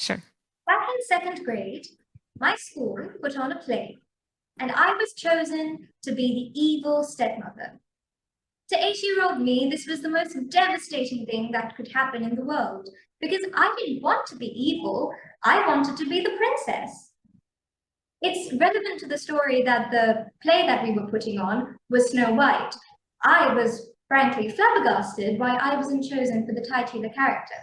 Sure. Back in second grade, my school put on a play, and I was chosen to be the evil stepmother. To 8-year-old me, this was the most devastating thing that could happen in the world, because I didn't want to be evil, I wanted to be the princess. It's relevant to the story that the play that we were putting on was Snow White. I was frankly flabbergasted why I wasn't chosen for the titular character.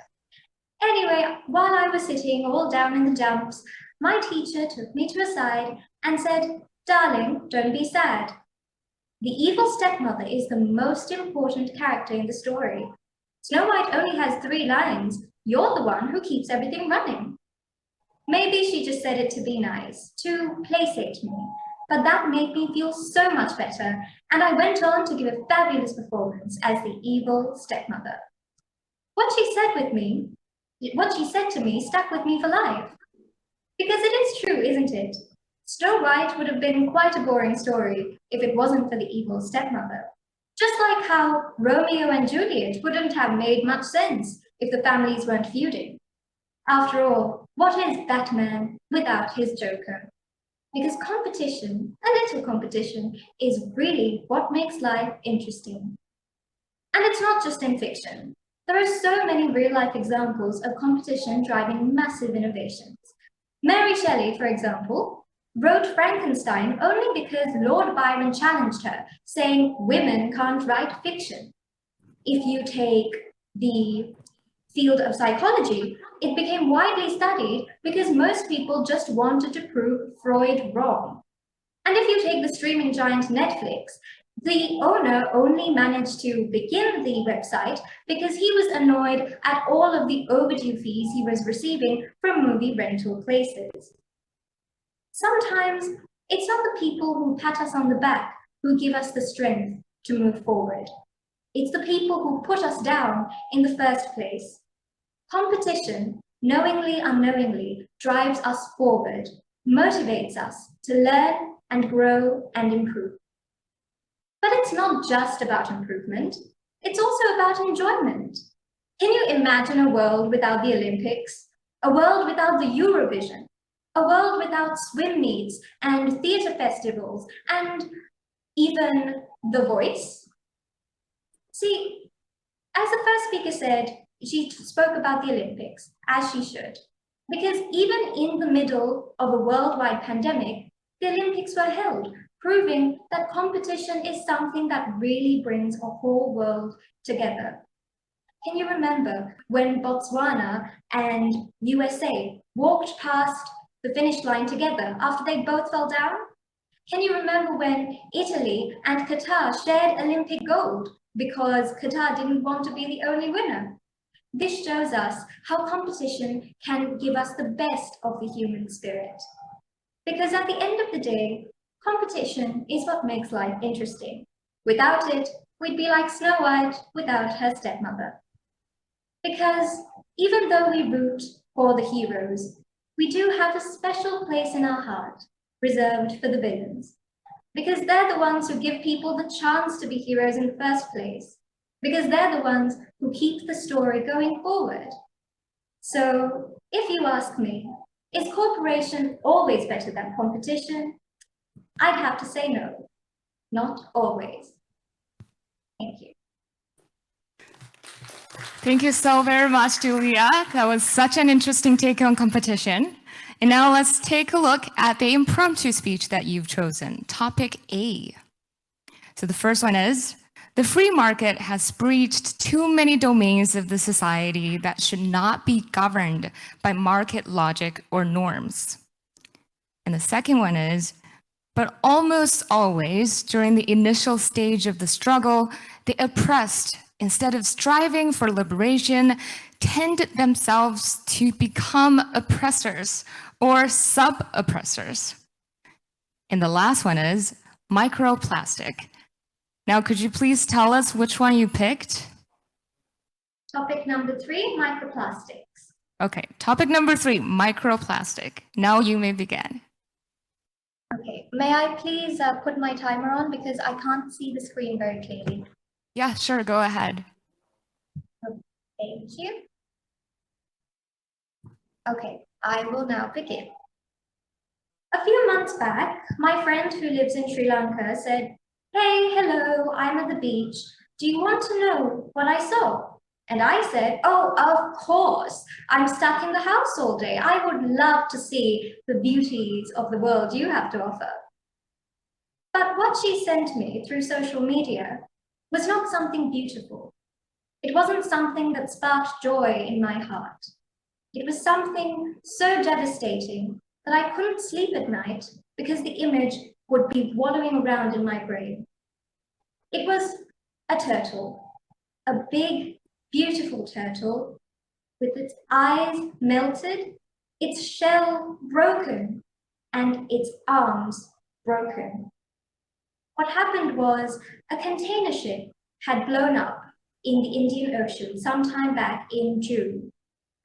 Anyway, while I was sitting all down in the dumps, my teacher took me to a side and said, "Darling, don't be sad. The evil stepmother is the most important character in the story. Snow White only has 3 lines. You're the one who keeps everything running." Maybe she just said it to be nice, to placate me, but that made me feel so much better, and I went on to give a fabulous performance as the evil stepmother. What she said to me stuck with me for life. Because it is true, isn't it? Snow White would have been quite a boring story if it wasn't for the evil stepmother. Just like how Romeo and Juliet wouldn't have made much sense if the families weren't feuding. After all, what is Batman without his Joker? Because competition, a little competition, is really what makes life interesting. And it's not just in fiction. There are so many real-life examples of competition driving massive innovations. Mary Shelley, for example, wrote Frankenstein only because Lord Byron challenged her, saying women can't write fiction. If you take the field of psychology, it became widely studied because most people just wanted to prove Freud wrong. And if you take the streaming giant Netflix, the owner only managed to begin the website because he was annoyed at all of the overdue fees he was receiving from movie rental places. Sometimes it's not the people who pat us on the back who give us the strength to move forward. It's the people who put us down in the first place. Competition, knowingly, unknowingly, drives us forward, motivates us to learn and grow and improve. But it's not just about improvement, it's also about enjoyment. Can you imagine a world without the Olympics? A world without the Eurovision? A world without swim meets and theatre festivals and even The Voice? See, as the first speaker said, she spoke about the Olympics, as she should. Because even in the middle of a worldwide pandemic, the Olympics were held, proving that competition is something that really brings a whole world together. Can you remember when Botswana and USA walked past the finish line together after they both fell down? Can you remember when Italy and Qatar shared Olympic gold because Qatar didn't want to be the only winner? This shows us how competition can give us the best of the human spirit. Because at the end of the day, competition is what makes life interesting. Without it, we'd be like Snow White without her stepmother. Because even though we root for the heroes, we do have a special place in our heart reserved for the villains. Because they're the ones who give people the chance to be heroes in the first place. Because they're the ones who keep the story going forward. So, if you ask me, is cooperation always better than competition? I'd have to say no, not always. Thank you. Thank you so very much, Julia. That was such an interesting take on competition. And now let's take a look at the impromptu speech that you've chosen, topic A. So the first one is, the free market has breached too many domains of the society that should not be governed by market logic or norms. And the second one is, but almost always during the initial stage of the struggle, the oppressed, instead of striving for liberation, tend themselves to become oppressors or sub-oppressors. And the last one is microplastic. Now, could you please tell us which one you picked? Topic number 3, microplastics. Okay, topic number 3, microplastic. Now you may begin. Okay, may I please put my timer on because I can't see the screen very clearly. Yeah, sure, go ahead. Thank you. Okay, I will now begin. A few months back, my friend who lives in Sri Lanka said, "Hey, hello, I'm at the beach. Do you want to know what I saw?" And I said, "Oh, of course. I'm stuck in the house all day. I would love to see the beauties of the world you have to offer." But what she sent me through social media was not something beautiful. It wasn't something that sparked joy in my heart. It was something so devastating that I couldn't sleep at night because the image would be wallowing around in my brain. It was a turtle, a big, beautiful turtle with its eyes melted, its shell broken, and its arms broken. What happened was a container ship had blown up in the Indian Ocean sometime back in June.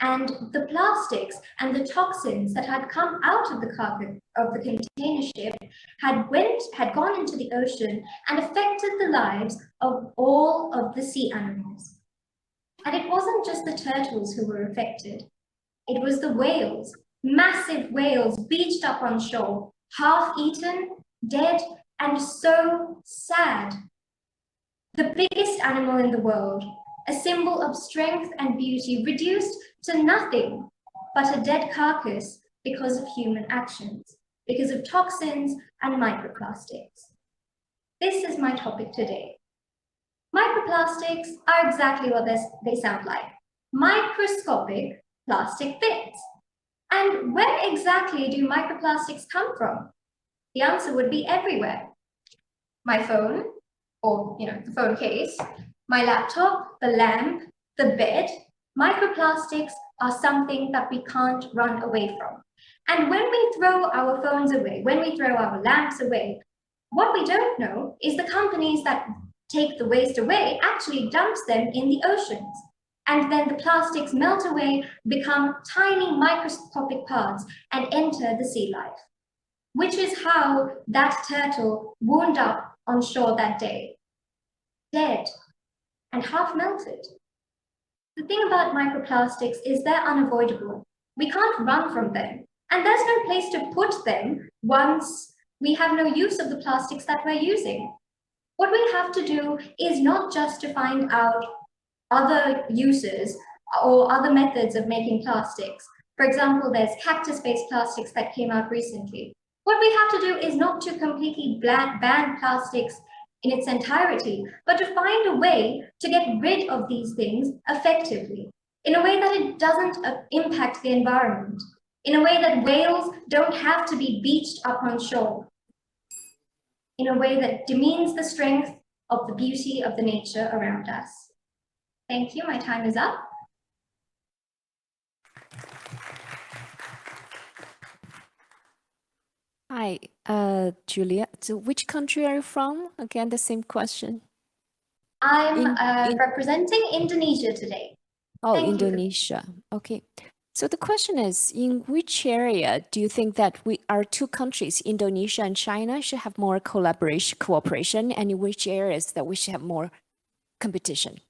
And the plastics and the toxins that had come out of the cargo of the container ship had gone into the ocean and affected the lives of all of the sea animals. And it wasn't just the turtles who were affected. It was the whales, massive whales beached up on shore, half eaten, dead, and so sad. The biggest animal in the world, a symbol of strength and beauty, reduced to nothing but a dead carcass because of human actions, because of toxins and microplastics. This is my topic today. Microplastics are exactly what they sound like: microscopic plastic bits. And where exactly do microplastics come from? The answer would be everywhere. My phone, or the phone case, my laptop, the lamp, the bed. Microplastics are something that we can't run away from. And when we throw our phones away, when we throw our lamps away, what we don't know is the companies that take the waste away actually dumps them in the oceans. And then the plastics melt away, become tiny microscopic parts, and enter the sea life, which is how that turtle wound up on shore that day, dead and half melted. The thing about microplastics is they're unavoidable. We can't run from them, and there's no place to put them once we have no use of the plastics that we're using. What we have to do is not just to find out other uses or other methods of making plastics. For example, there's cactus-based plastics that came out recently. What we have to do is not to completely ban plastics in its entirety, but to find a way to get rid of these things effectively, in a way that it doesn't impact the environment, in a way that whales don't have to be beached up on shore, in a way that demeans the strength of the beauty of the nature around us. Thank you, my time is up. Hi, Julia. So which country are you from? Again, the same question. I'm representing Indonesia today. Oh, Thank you. Indonesia. Okay. So the question is, in which area do you think that our two countries, Indonesia and China, should have more cooperation, and in which areas that we should have more competition?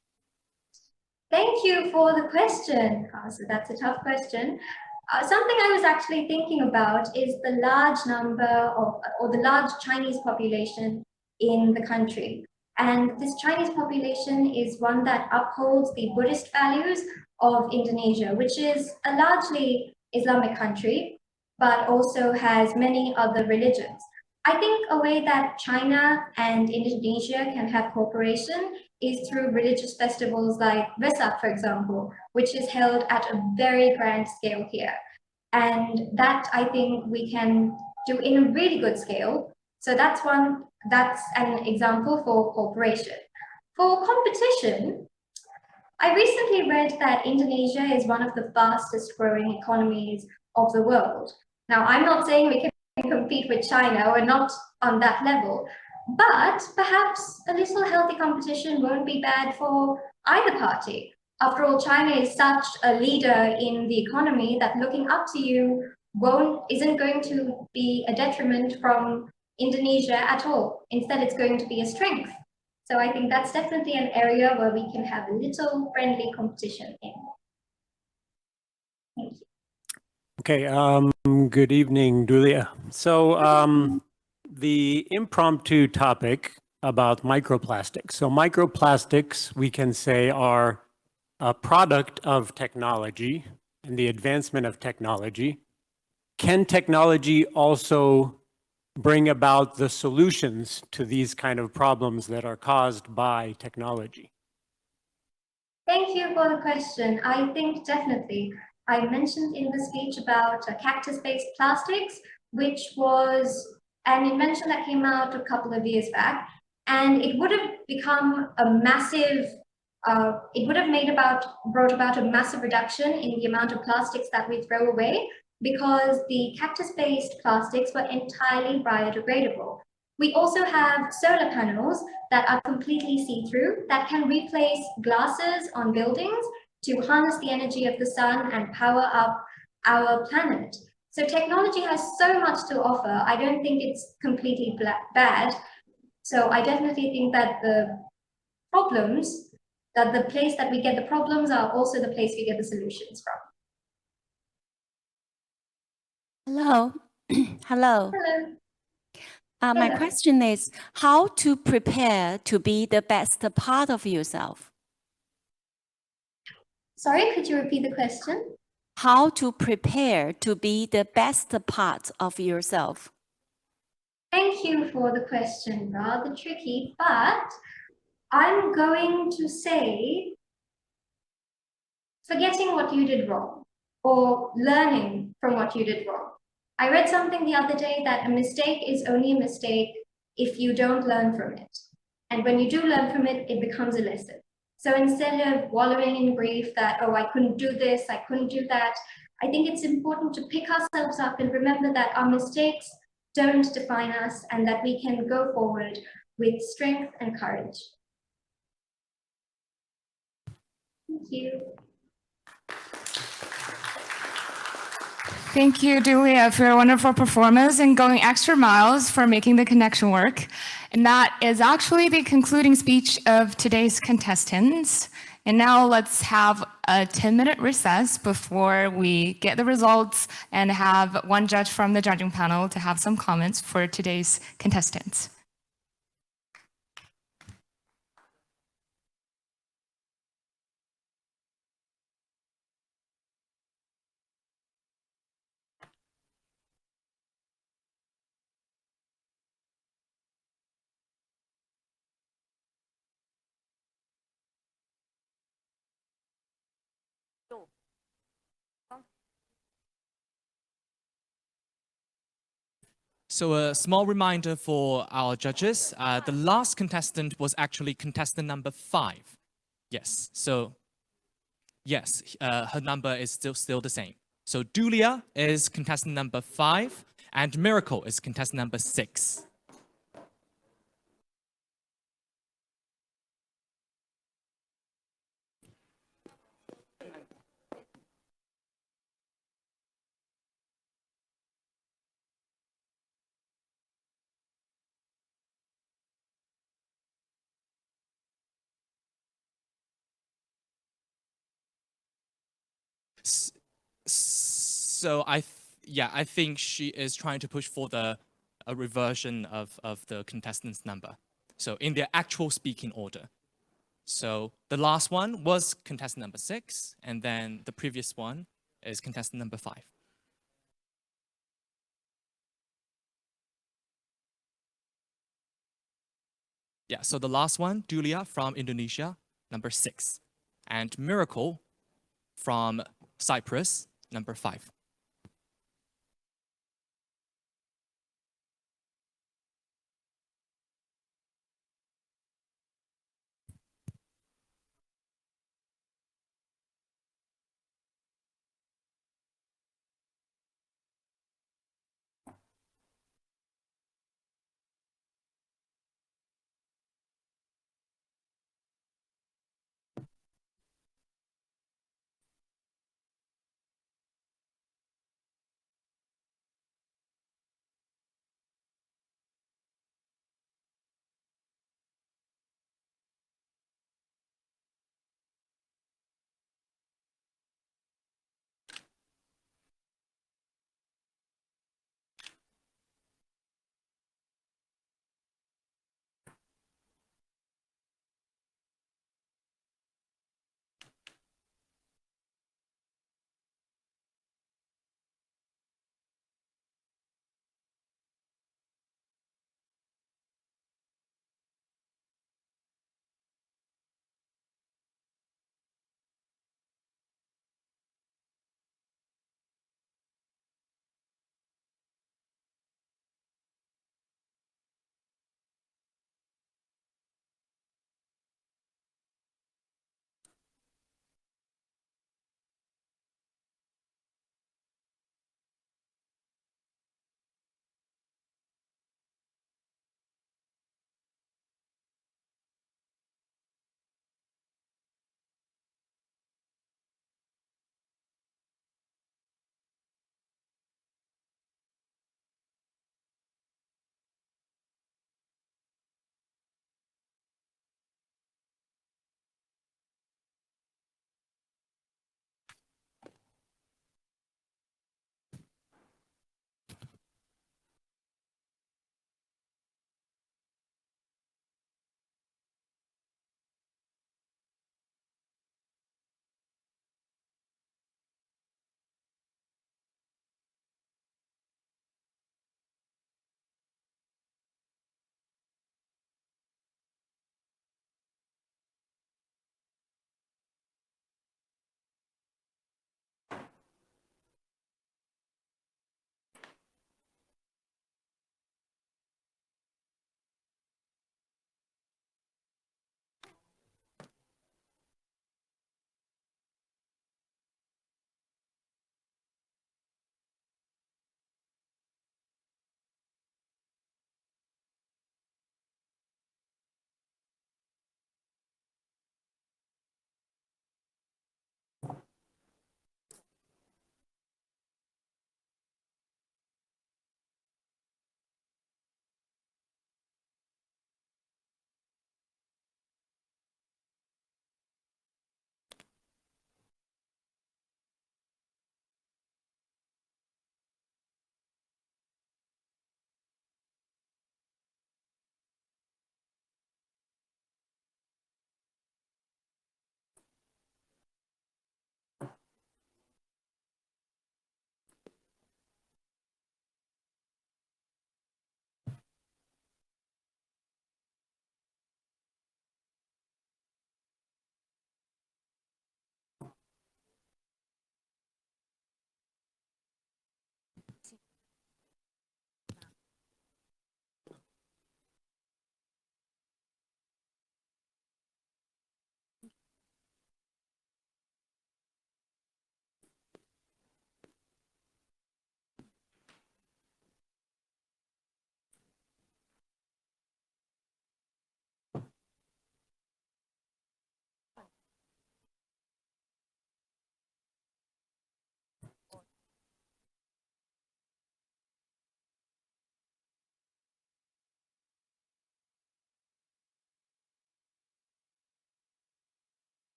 Thank you for the question. So that's a tough question. Something I was actually thinking about is the large number of, or the large Chinese population in the country. And this Chinese population is one that upholds the Buddhist values of Indonesia, which is a largely Islamic country, but also has many other religions. I think a way that China and Indonesia can have cooperation is through religious festivals like Vesak, for example, which is held at a very grand scale here. And that I think we can do in a really good scale. So that's an example for cooperation. For competition, I recently read that Indonesia is one of the fastest growing economies of the world. Now, I'm not saying we can compete with China, we're not on that level, but perhaps a little healthy competition won't be bad for either party. After all, China is such a leader in the economy that looking up to you isn't going to be a detriment from Indonesia at all. Instead, it's going to be a strength. So I think that's definitely an area where we can have a little friendly competition in. Thank you. Okay, good evening, Dulia. So the impromptu topic about microplastics. So microplastics, we can say, are a product of technology and the advancement of technology. Can technology also bring about the solutions to these kind of problems that are caused by technology? Thank you for the question. I think definitely. I mentioned in the speech about cactus-based plastics, which was an invention that came out a couple of years back, and it would have become a massive, it would have brought about a massive reduction in the amount of plastics that we throw away because the cactus-based plastics were entirely biodegradable. We also have solar panels that are completely see-through that can replace glasses on buildings to harness the energy of the sun and power up our planet. So technology has so much to offer. I don't think it's completely bad. So I definitely think that the place that we get the problems are also the place we get the solutions from. Hello. Hello. Hello. My Hello. question is how to prepare to be the best part of yourself? Sorry, could you repeat the question? How to prepare to be the best part of yourself? Thank you for the question. Rather tricky, but I'm going to say forgetting what you did wrong or learning from what you did wrong. I read something the other day that a mistake is only a mistake if you don't learn from it. And when you do learn from it, it becomes a lesson. So instead of wallowing in grief that, oh, I couldn't do this, I couldn't do that, I think it's important to pick ourselves up and remember that our mistakes don't define us and that we can go forward with strength and courage. Thank you. Thank you, Julia, for your wonderful performance and going extra miles for making the connection work. And that is actually the concluding speech of today's contestants. And now let's have a 10-minute recess before we get the results and have one judge from the judging panel to have some comments for today's contestants. So a small reminder for our judges, the last contestant was actually contestant number 5. Yes, so yes, her number is still the same. So Dulia is contestant number 5 and Miracle is contestant number 6. So I think she is trying to push for a reversion of the contestant's number. So in their actual speaking order. So the last one was contestant number 6, and then the previous one is contestant number 5. Yeah, so the last one, Julia from Indonesia, number 6. And Miracle from Cyprus, number 5.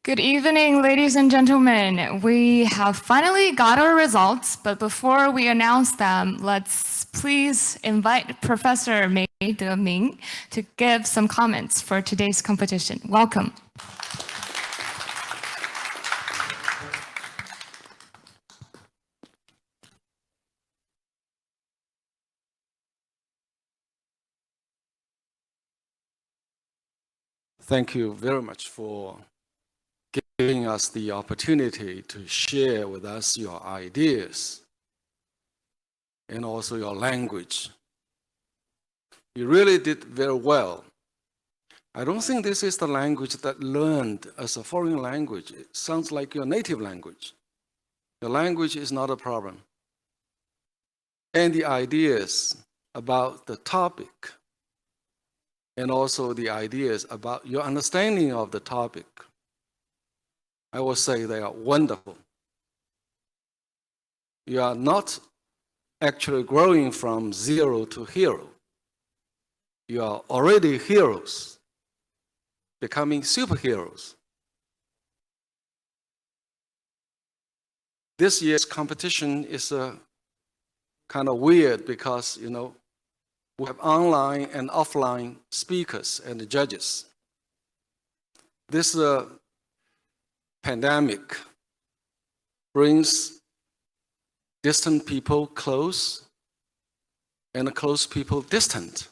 Good evening, ladies and gentlemen. We have finally got our results, but before we announce them, let's please invite Professor Mei De-Ming to give some comments for today's competition. Welcome. Thank you very much for giving us the opportunity to share with us your ideas and also your language. You really did very well. I don't think this is the language that learned as a foreign language. It sounds like your native language. Your language is not a problem. And the ideas about the topic and also the ideas about your understanding of the topic, I will say they are wonderful. You are not actually growing from zero to hero. You are already heroes, becoming superheroes. This year's competition is kind of weird because, you know, we have online and offline speakers and judges. This pandemic brings distant people close and close people distant.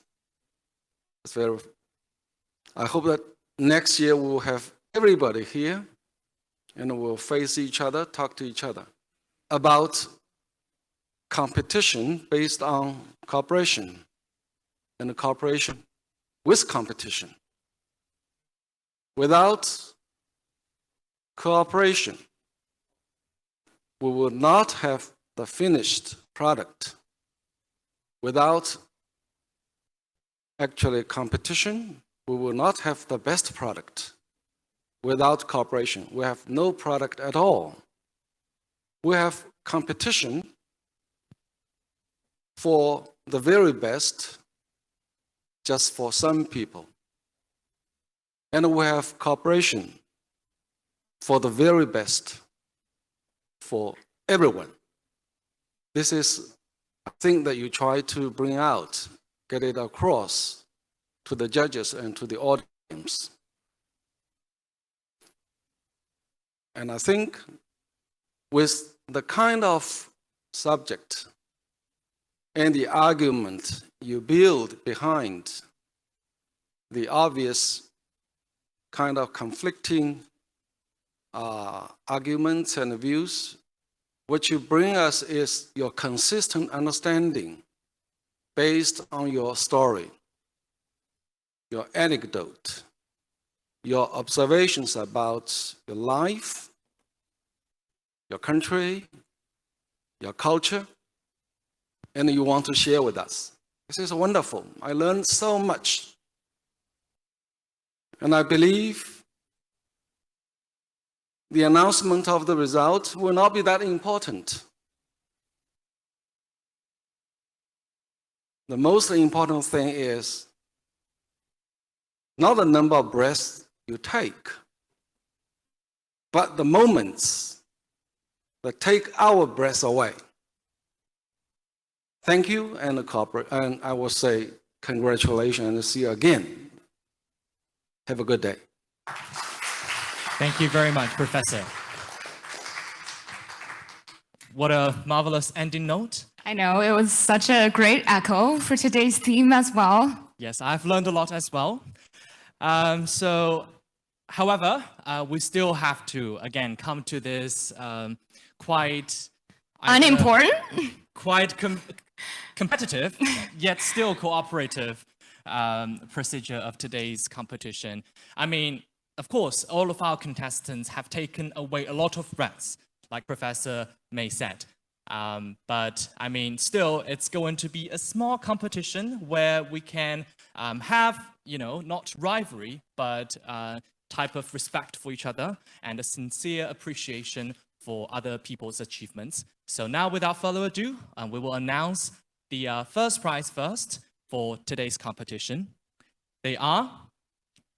I hope that next year we will have everybody here and we'll face each other, talk to each other about competition based on cooperation and cooperation with competition. Without cooperation, we will not have the finished product. Without actually competition, we will not have the best product. Without cooperation, we have no product at all. We have competition for the very best just for some people. And we have cooperation for the very best for everyone. This is a thing that you try to bring out, get it across to the judges and to the audience. And I think with the kind of subject and the argument you build behind the obvious kind of conflicting arguments and views, what you bring us is your consistent understanding based on your story, your anecdote, your observations about your life, your country, your culture, and you want to share with us. This is wonderful. I learned so much. And I believe the announcement of the result will not be that important. The most important thing is not the number of breaths you take, but the moments that take our breath away. Thank you, and I will say congratulations and see you again. Have a good day. Thank you very much, Professor. What a marvelous ending note. I know, it was such a great echo for today's theme as well. Yes, I've learned a lot as well. However, we still have to, again, come to this quite... Unimportant? Quite competitive, yet still cooperative procedure of today's competition. I mean, of course, all of our contestants have taken away a lot of breaths, like Professor May said. But I mean, still, it's going to be a small competition where we can have, you know, not rivalry, but type of respect for each other and a sincere appreciation for other people's achievements. So now, without further ado, we will announce the first prize first for today's competition. They are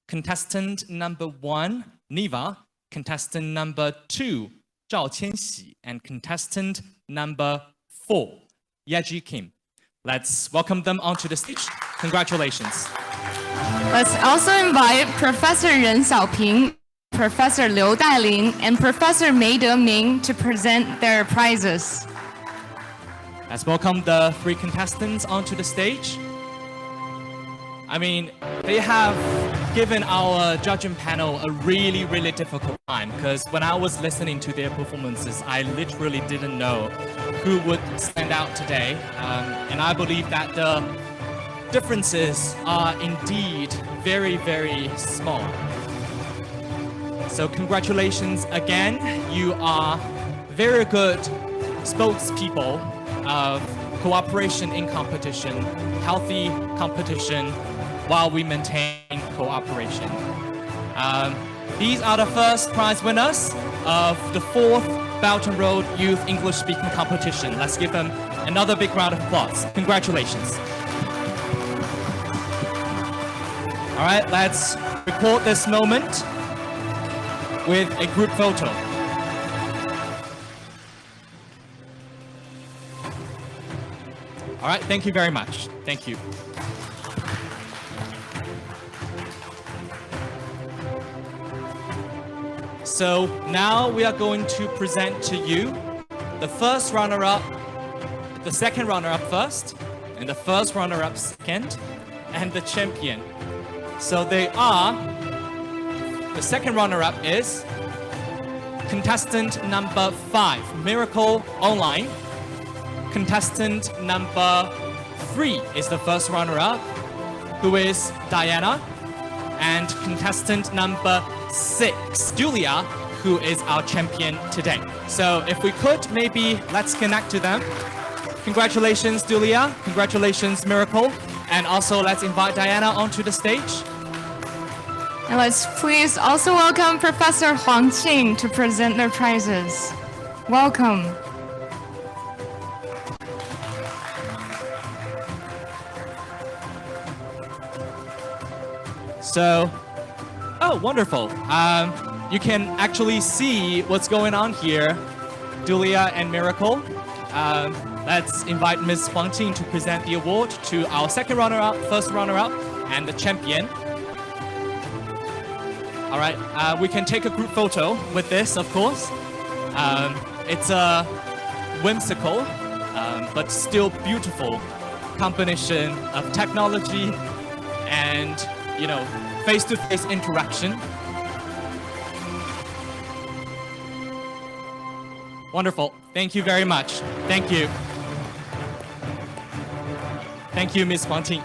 contestant number 1, Neva, contestant number 2, Zhao Qianxi, and contestant number 4, Yeji Kim. Let's welcome them onto the stage. Congratulations. Let's also invite Professor Ren Xiaoping, Professor Liu Dailin, and Professor Mei Deming to present their prizes. Let's welcome the 3 contestants onto the stage. I mean, they have given our judging panel a really, really difficult time because when I was listening to their performances, I literally didn't know who would stand out today. And I believe that the differences are indeed very, very small. So congratulations again. You are very good spokespeople of cooperation in competition, healthy competition, while we maintain cooperation. These are the first prize winners of the 4th Belt and Road Youth English Speaking Competition. Let's give them another big round of applause. Congratulations. All right, let's record this moment with a group photo. All right, thank you very much. Thank you. So now we are going to present to you the first runner-up, the second runner-up first, and the first runner-up second, and the champion. So they are, the second runner-up is contestant number 5, Miracle Online. Contestant number 3 is the first runner-up, who is Diana. And contestant number 6, Julia, who is our champion today. So if we could, maybe let's connect to them. Congratulations, Julia. Congratulations, Miracle. And also let's invite Diana onto the stage. And let's please also welcome Professor Huang Qing to present their prizes. Welcome. So, oh, wonderful. You can actually see what's going on here, Julia and Miracle. Let's invite Ms. Huang Qing to present the award to our second runner-up, first runner-up, and the champion. All right, we can take a group photo with this, of course. It's a whimsical, but still beautiful combination of technology and, you know, face-to-face interaction. Wonderful. Thank you very much. Thank you. Thank you, Ms. Huang Qing.